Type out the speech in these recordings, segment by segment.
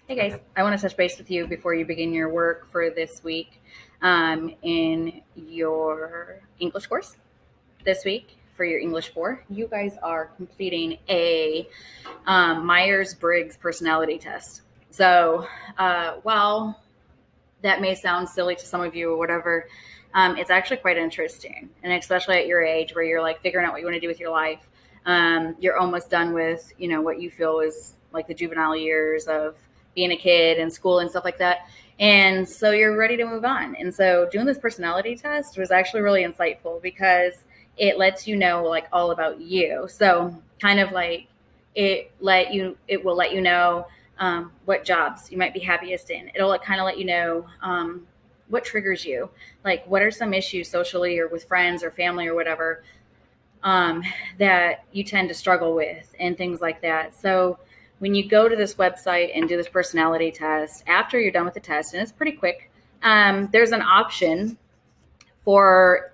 Hey guys, I want to touch base with you before you begin your work for this week in your English course. This week for your English 4, you guys are completing a Myers-Briggs personality test. So while that may sound silly to some of you or whatever, it's actually quite interesting. And especially at your age where you're like figuring out what you want to do with your life. You're almost done with, what you feel is like the juvenile years of being a kid and school and stuff like that. And so you're ready to move on. And so doing this personality test was actually really insightful because it lets you know like all about you. So kind of like it will let you know what jobs you might be happiest in. It'll kind of let you know what triggers you, like what are some issues socially or with friends or family or whatever that you tend to struggle with and things like that. So when you go to this website and do this personality test, after you're done with the test, and it's pretty quick, there's an option for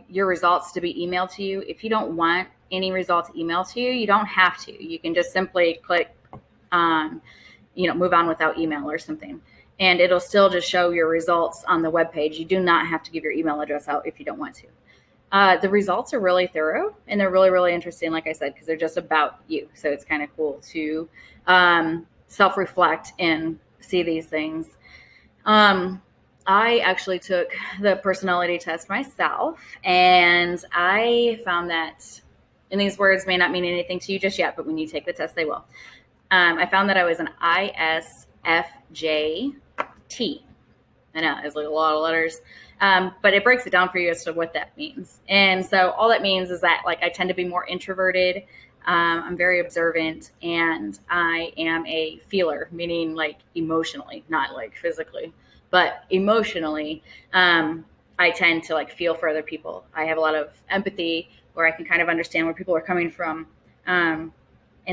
your results to be emailed to you. If you don't want any results emailed to you, you don't have to. You can just simply click move on without email or something. And it'll still just show your results on the webpage. You do not have to give your email address out if you don't want to. The results are really thorough and they're really, really interesting, like I said, because they're just about you. So it's kind of cool to self-reflect and see these things. I actually took the personality test myself, and I found that, and these words may not mean anything to you just yet, but when you take the test, they will. I found that I was an ISFJT. I know it's like a lot of letters, but it breaks it down for you as to what that means. And so all that means is that like I tend to be more introverted. I'm very observant, and I am a feeler, meaning like emotionally, not like physically, but emotionally. I tend to like feel for other people. I have a lot of empathy where I can kind of understand where people are coming from and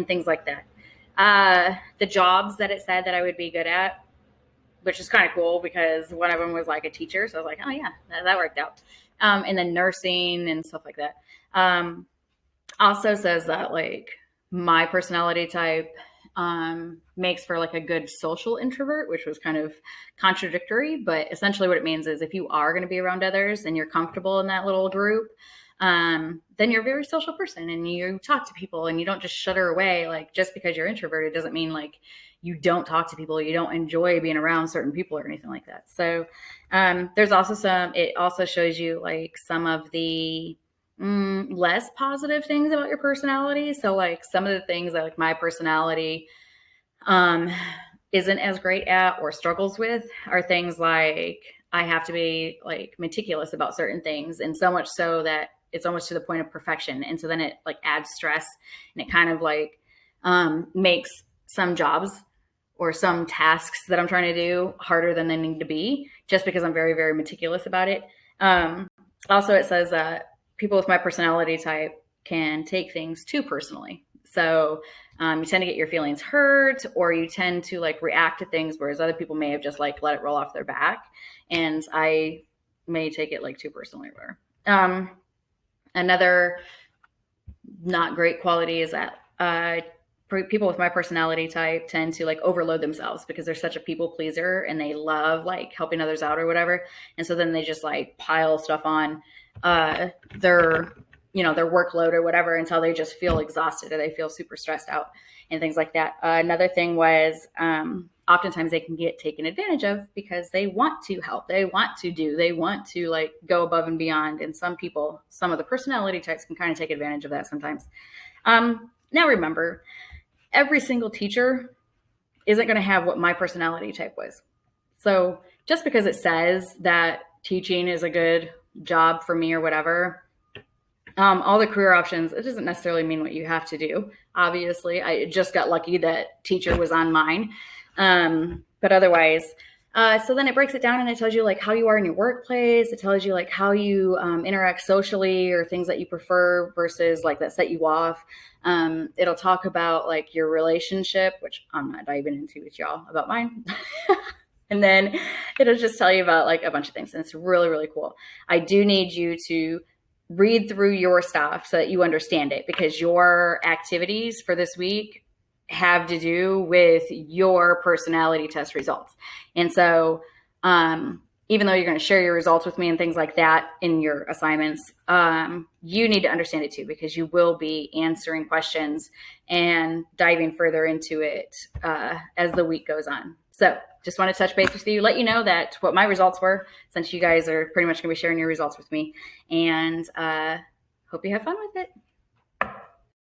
things like that. The jobs that it said that I would be good at, which is kind of cool because one of them was like a teacher. So I was like, oh yeah, that worked out. And then nursing and stuff like that. Also says that like my personality type makes for like a good social introvert, which was kind of contradictory, but essentially what it means is if you are going to be around others and you're comfortable in that little group, then you're a very social person and you talk to people and you don't just shudder away. Like just because you're introverted doesn't mean like you don't talk to people, you don't enjoy being around certain people or anything like that. So there's also it also shows you like some of the less positive things about your personality. So like some of the things that like my personality isn't as great at or struggles with are things like I have to be like meticulous about certain things, and so much so that it's almost to the point of perfection. And so then it like adds stress, and it kind of like makes some jobs or some tasks that I'm trying to do harder than they need to be, just because I'm very, very meticulous about it. Also, it says that people with my personality type can take things too personally. So you tend to get your feelings hurt, or you tend to like react to things, whereas other people may have just like let it roll off their back. And I may take it like too personally. Another not great quality is that people with my personality type tend to like overload themselves because they're such a people pleaser and they love like helping others out or whatever. And so then they just like pile stuff on their workload or whatever until they just feel exhausted or they feel super stressed out and things like that. Another thing was oftentimes they can get taken advantage of because they want to help, they want to like go above and beyond. And some of the personality types can kind of take advantage of that sometimes. Now remember, every single teacher isn't going to have what my personality type was. So just because it says that teaching is a good job for me or whatever, all the career options, it doesn't necessarily mean what you have to do. Obviously, I just got lucky that teacher was on mine. But otherwise, so then it breaks it down and it tells you like how you are in your workplace. It tells you like how you interact socially or things that you prefer versus like that set you off. It'll talk about like your relationship, which I'm not diving into with y'all about mine. And then it'll just tell you about like a bunch of things. And it's really, really cool. I do need you to read through your stuff so that you understand it, because your activities for this week have to do with your personality test results. And so, even though you're going to share your results with me and things like that in your assignments, you need to understand it too, because you will be answering questions and diving further into it as the week goes on. So just want to touch base with you, let you know that what my results were, since you guys are pretty much going to be sharing your results with me, and hope you have fun with it.